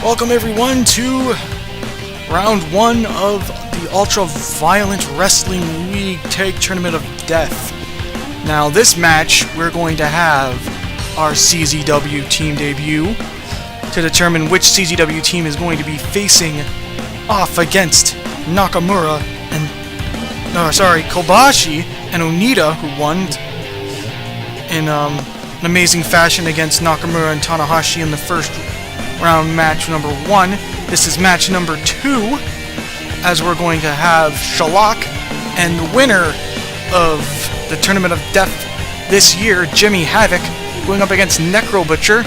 Welcome everyone to round 1 of the Ultra Violent Wrestling League Tag Tournament of Death. Now this match we're going to have our CZW team debut to determine which CZW team is going to be facing off against Nakamura and Kobashi and Onita, who won in an amazing fashion against Nakamura and Tanahashi in the first round match number 1. This is match number 2, as we're going to have Shalak and the winner of the Tournament of Death this year, Jimmy Havoc, going up against Necro Butcher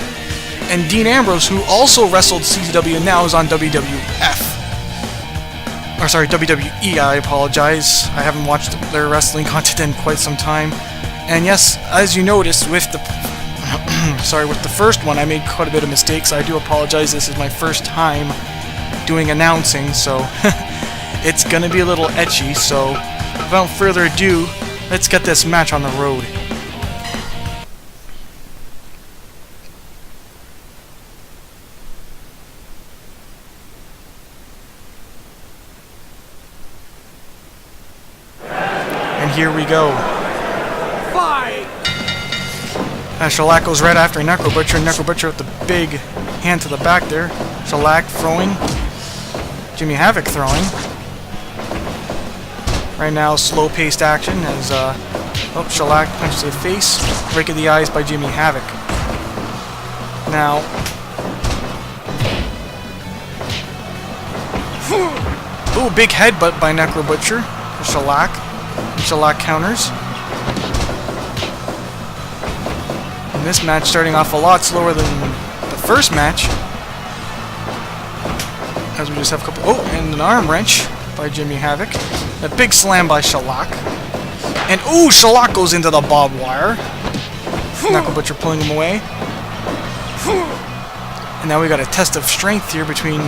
and Dean Ambrose, who also wrestled CZW and now is on WWF. Or sorry, WWE, I apologize. I haven't watched their wrestling content in quite some time. And yes, as you noticed with the with the first one, I made quite a bit of mistakes. I do apologize. This is my first time doing announcing, so it's gonna be a little etchy. So without further ado, let's get this match on the road. And here we go. Shalak goes right after Necro Butcher. Necro Butcher with the big hand to the back there. Shalak throwing. Jimmy Havoc throwing. Right now, slow-paced action as Shalak punches to the face. Rake of the eyes by Jimmy Havoc. Now, ooh, big headbutt by Necro Butcher to Shalak. And Shalak counters. This match starting off a lot slower than the first match, as we just have a couple. Oh, and an arm wrench by Jimmy Havoc. A big slam by Shalak. And ooh, Shalak goes into the barbed wire. Knuckle Butcher pulling him away. And now we got a test of strength here between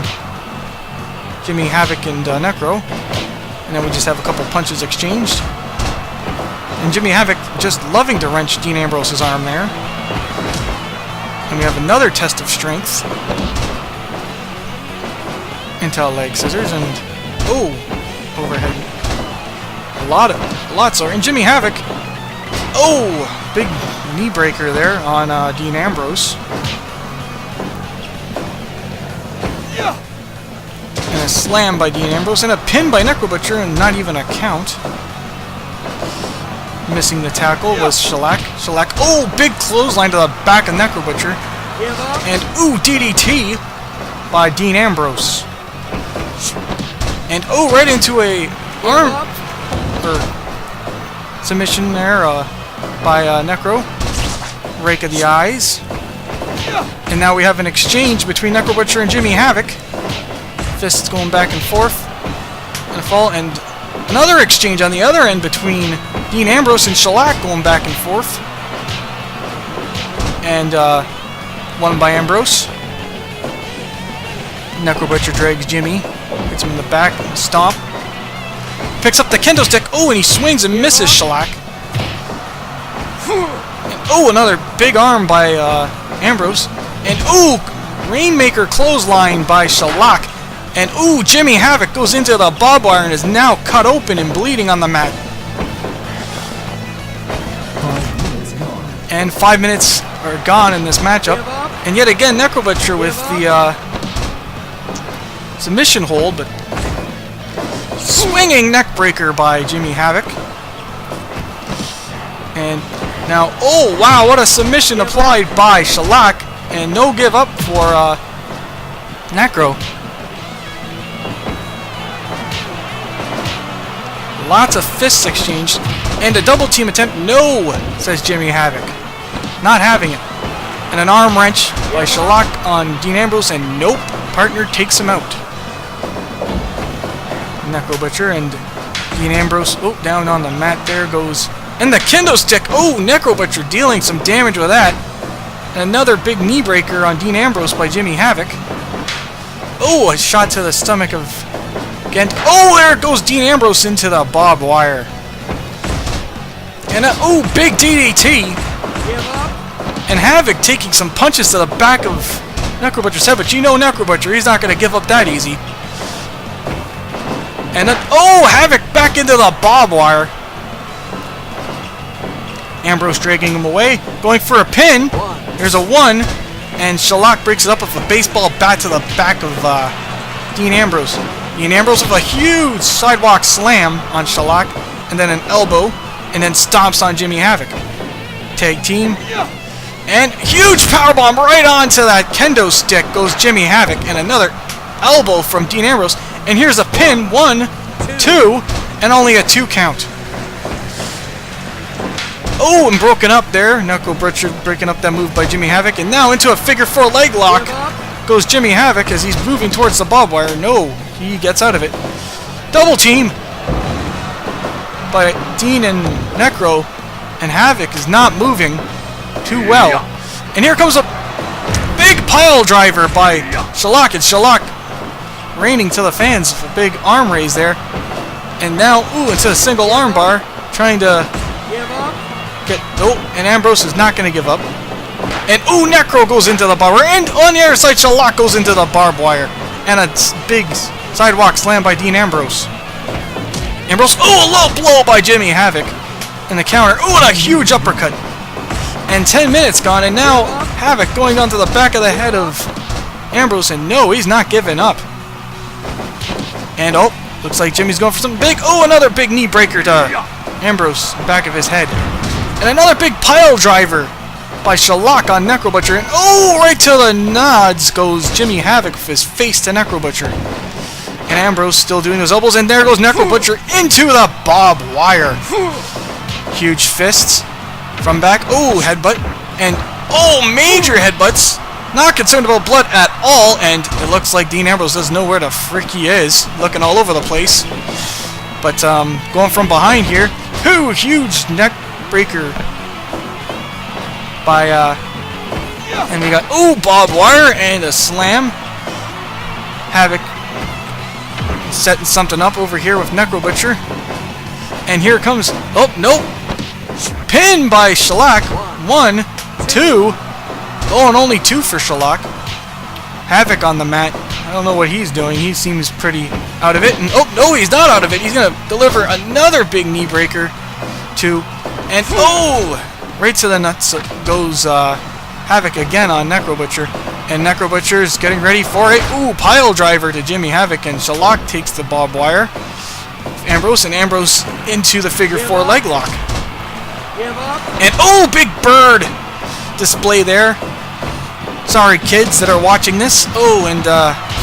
Jimmy Havoc and Necro. And then we just have a couple punches exchanged. And Jimmy Havoc just loving to wrench Dean Ambrose's arm there. And we have another test of strength into a leg scissors and overhead. Lots are. And Jimmy Havoc, big knee breaker there on Dean Ambrose. And a slam by Dean Ambrose and a pin by Necro Butcher, and not even a count. Missing the tackle was Shalak. Big clothesline to the back of Necro Butcher. And DDT by Dean Ambrose. And right into a arm submission there by Necro. Rake of the eyes. And now we have an exchange between Necro Butcher and Jimmy Havoc. Fists going back and forth. And a fall, and another exchange on the other end between Dean Ambrose and Shalak going back and forth. And one by Ambrose. Necro Butcher drags Jimmy. Hits him in the back. Stomp. Picks up the kendo stick. And he swings and misses Shalak. And another big arm by Ambrose. And Rainmaker clothesline by Shalak. And Jimmy Havoc goes into the barbed wire and is now cut open and bleeding on the mat. And 5 minutes are gone in this matchup. And yet again, Necro Butcher with the submission hold, but swinging neck breaker by Jimmy Havoc. And now, wow, what a submission applied by Shalak. And no give up for Necro. Lots of fists exchanged. And a double team attempt. No, says Jimmy Havoc. Not having it. And an arm wrench by Shalak on Dean Ambrose. And nope, partner takes him out. Necro Butcher and Dean Ambrose. Down on the mat there goes. And the kendo stick. Necro Butcher dealing some damage with that. And another big knee breaker on Dean Ambrose by Jimmy Havoc. A shot to the stomach of Gent. There goes Dean Ambrose into the barbed wire. And big DDT. And Havoc taking some punches to the back of Necro Butcher's head, but you know Necro Butcher, he's not going to give up that easy. And then, oh, Havoc back into the barbed wire. Ambrose dragging him away, going for a pin. There's a 1, and Shalak breaks it up with a baseball bat to the back of Dean Ambrose. Dean Ambrose with a huge sidewalk slam on Shalak, and then an elbow, and then stomps on Jimmy Havoc. Tag team. And huge powerbomb right onto that kendo stick goes Jimmy Havoc, and another elbow from Dean Ambrose. And here's a pin, 1, 2, and only a 2 count. Oh, and broken up there. Knuckle Butcher breaking up that move by Jimmy Havoc. And now into a figure 4 leg lock goes Jimmy Havoc as he's moving towards the barbed wire. No, he gets out of it. Double team by Dean and Necro. And Havoc is not moving too well. And here comes a big pile driver by Shalak. And Shalak raining to the fans with a big arm raise there. And now, ooh, into a single arm bar. Trying to get, oh, and Ambrose is not going to give up. And ooh, Necro goes into the barbed wire. And on the other side, Shalak goes into the barbed wire. And a big sidewalk slam by Dean Ambrose. Ambrose, ooh, a low blow by Jimmy Havoc. And the counter, ooh, and a huge uppercut. And 10 minutes gone, and now Havoc going onto the back of the head of Ambrose. And no, he's not giving up. And oh, looks like Jimmy's going for something big. Oh, another big knee breaker to Ambrose, back of his head. And another big pile driver by Shalak on Necro Butcher. And oh, right to the nods goes Jimmy Havoc with his face to Necro Butcher. And Ambrose still doing those elbows. And there goes Necro Butcher into the barbed wire. Huge fists from back. Oh, headbutt. And oh, major headbutts. Not concerned about blood at all. And it looks like Dean Ambrose doesn't know where the frick he is. Looking all over the place. But going from behind here. Ooh, huge neck breaker by and we got ooh, barbed wire and a slam. Havoc setting something up over here with Necro Butcher. And here comes, oh, nope. Pin by Shalak. 1, 2. Oh, and only 2 for Shalak. Havoc on the mat. I don't know what he's doing. He seems pretty out of it. And oh, no, he's not out of it. He's going to deliver another big knee breaker to, and oh, right to the nuts goes Havoc again on Necro Butcher. And Necro Butcher is getting ready for it. Ooh, pile driver to Jimmy Havoc, and Shalak takes the barbed wire. Ambrose, and Ambrose into the figure 4 leg lock. And oh, big bird display there. Sorry, kids that are watching this. Oh, and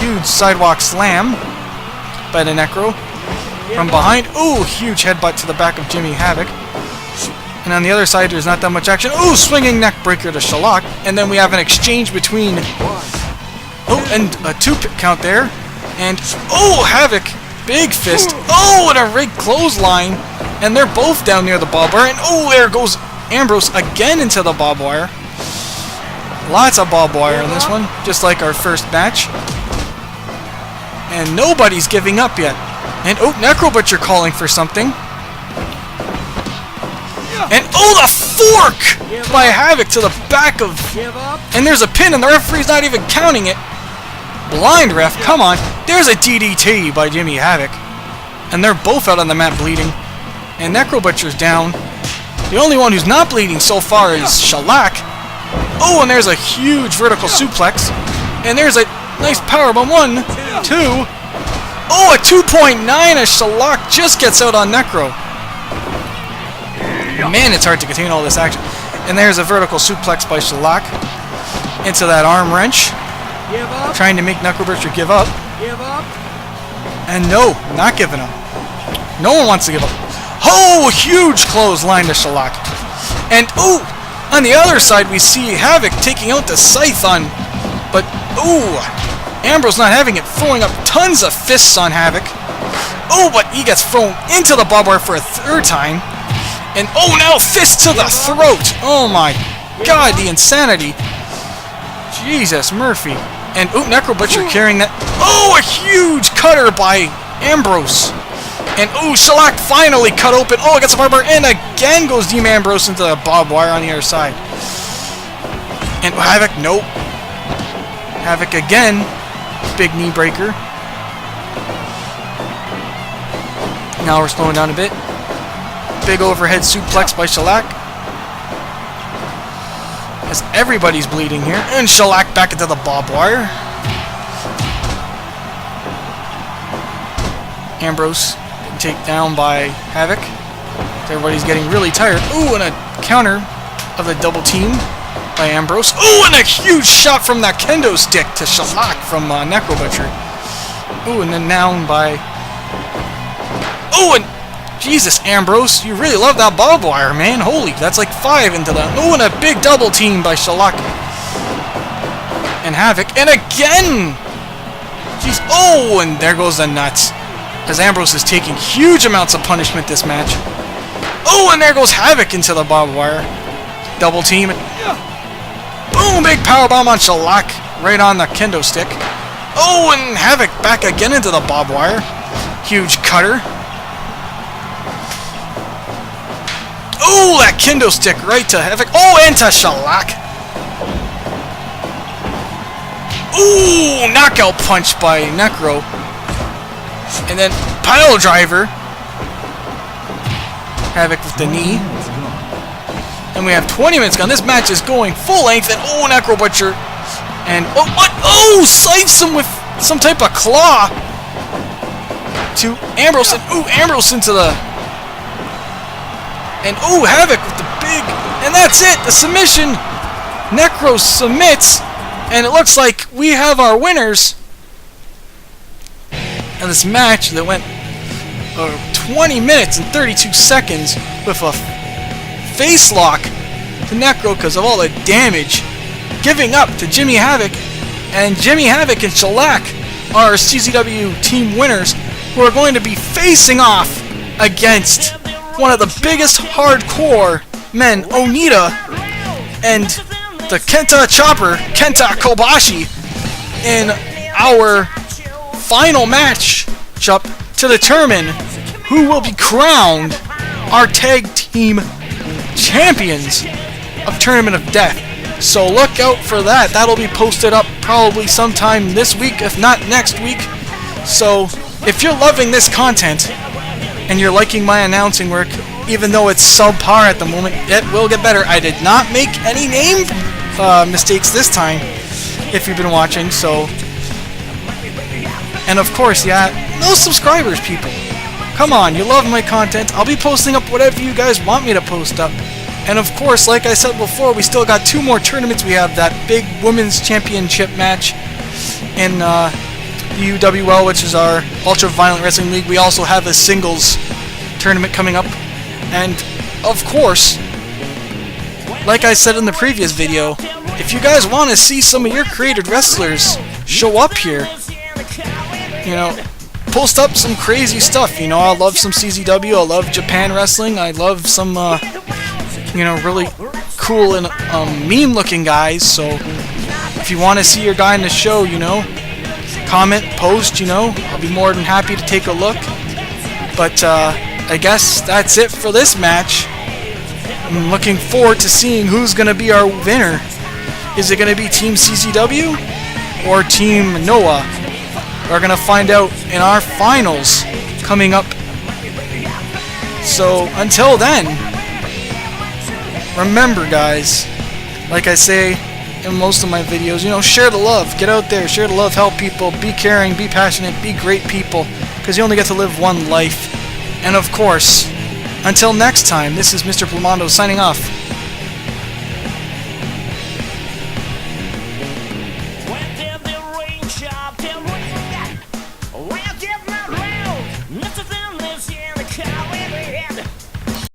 huge sidewalk slam by the Necro from behind. Oh, huge headbutt to the back of Jimmy Havoc. And on the other side, there's not that much action. Oh, swinging neck breaker to Shalak. And then we have an exchange between, oh, and a 2 count there. And oh, Havoc, big fist. Oh, and a rigged clothesline. And they're both down near the barbed wire. And oh, there goes Ambrose again into the barbed wire. Lots of barbed wire in this one, just like our first match. And nobody's giving up yet. And oh, Necro Butcher calling for something. And oh, the fork by Havoc to the back of... And there's a pin, and the referee's not even counting it. Blind ref, come on. There's a DDT by Jimmy Havoc. And they're both out on the mat bleeding. And Necro Butcher's down. The only one who's not bleeding so far is Shalak. Oh, and there's a huge vertical suplex. And there's a nice powerbomb. 1, 2. Oh, a 2.9 as Shalak just gets out on Necro. Man, it's hard to contain all this action. And there's a vertical suplex by Shalak into that arm wrench. Trying to make Knuckle Butcher give up. And no, not giving up. No one wants to give up. Oh, huge clothesline to Shalak. And oh, on the other side we see Havoc taking out the scythe on, but oh, Ambrose not having it, throwing up tons of fists on Havoc. Oh, but he gets thrown into the barbed wire for a 3rd time. And oh, now fist to the throat. Oh my God, the insanity. Jesus, Murphy. And oh, Necro Butcher carrying that. Oh, a huge cutter by Ambrose. And oh, Shalak finally cut open. Oh, it gets a barbed wire. And again goes Dean Ambrose into the barbed wire on the other side. And Havoc, nope. Havoc again. Big knee breaker. Now we're slowing down a bit. Big overhead suplex by Shellac. As everybody's bleeding here. And Shellac back into the barbed wire. Ambrose taken down by Havoc. Everybody's getting really tired. Ooh, and a counter of the double team by Ambrose. Ooh, and a huge shot from that kendo stick to Shellac from Necro Butcher. Ooh, and then down by... Ooh, and Jesus, Ambrose, you really love that barbed wire, man. Holy, that's like 5 into that. Ooh, and a big double team by Shellac and Havoc. And again! Jeez. Oh, and there goes the nuts. As Ambrose is taking huge amounts of punishment this match. Oh, and there goes Havoc into the barbed wire. Double team. Boom, big powerbomb on Shellac. Right on the kendo stick. Oh, and Havoc back again into the barbed wire. Huge cutter. Oh, that kendo stick right to Havoc. Oh, and to Shellac. Ooh, knockout punch by Necro. And then pile driver. Havoc with the knee. And we have 20 minutes gone. This match is going full length. And oh, Necro Butcher. And oh, what? Oh, slice him with some type of claw to Ambrose. And ooh, Ambrose into the... And ooh, Havoc with the big... And that's it. The submission. Necro submits. And it looks like we have our winners. And this match that went 20 minutes and 32 seconds with a face lock to Necro because of all the damage, giving up to Jimmy Havoc. And Jimmy Havoc and Shellac are CZW team winners who are going to be facing off against one of the biggest hardcore men, Onita, and the Kenta Chopper, Kenta Kobashi, in our final match up to determine who will be crowned our tag team champions of Tournament of Death. So look out for that. That'll be posted up probably sometime this week, if not next week. So if you're loving this content and you're liking my announcing work, even though it's subpar at the moment, it will get better. I did not make any name mistakes this time, if you've been watching. So, and of course, yeah, no subscribers, people. Come on, you love my content. I'll be posting up whatever you guys want me to post up. And of course, like I said before, we still got 2 more tournaments. We have that big women's championship match in the UWL, which is our Ultra Violent Wrestling League. We also have a singles tournament coming up. And of course, like I said in the previous video, if you guys want to see some of your created wrestlers show up here, you know, post up some crazy stuff. You know, I love some CZW, I love Japan wrestling, I love some, you know, really cool and mean looking guys. So if you want to see your guy in the show, you know, comment, post, you know, I'll be more than happy to take a look. But I guess that's it for this match. I'm looking forward to seeing who's going to be our winner. Is it going to be Team CZW or Team Noah? We're going to find out in our finals coming up. So until then, remember guys, like I say in most of my videos, you know, share the love. Get out there, share the love, help people, be caring, be passionate, be great people, because you only get to live one life. And of course, until next time, this is Mr. Plumando signing off.